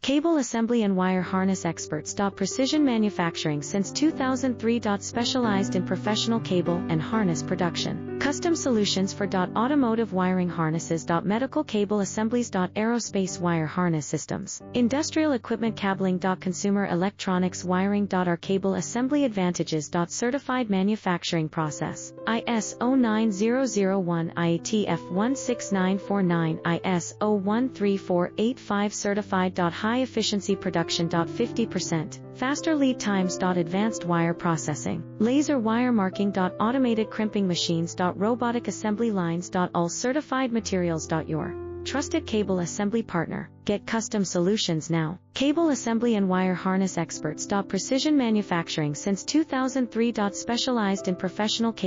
Cable assembly and wire harness experts. Precision manufacturing since 2003. Specialized in professional cable and harness production. Custom solutions for automotive wiring harnesses. Medical cable assemblies. Aerospace wire harness systems. Industrial equipment cabling. Consumer electronics wiring. Our cable assembly advantages. Certified manufacturing process. ISO 9001 IATF 16949 ISO 13485 certified. High efficiency production. 50%. Faster lead times. Advanced wire processing. Laser wire marking. Automated crimping machines. Robotic assembly lines. All certified materials. Your trusted cable assembly partner. Get custom solutions now. Cable assembly and wire harness experts. Precision manufacturing since 2003. Specialized in professional cable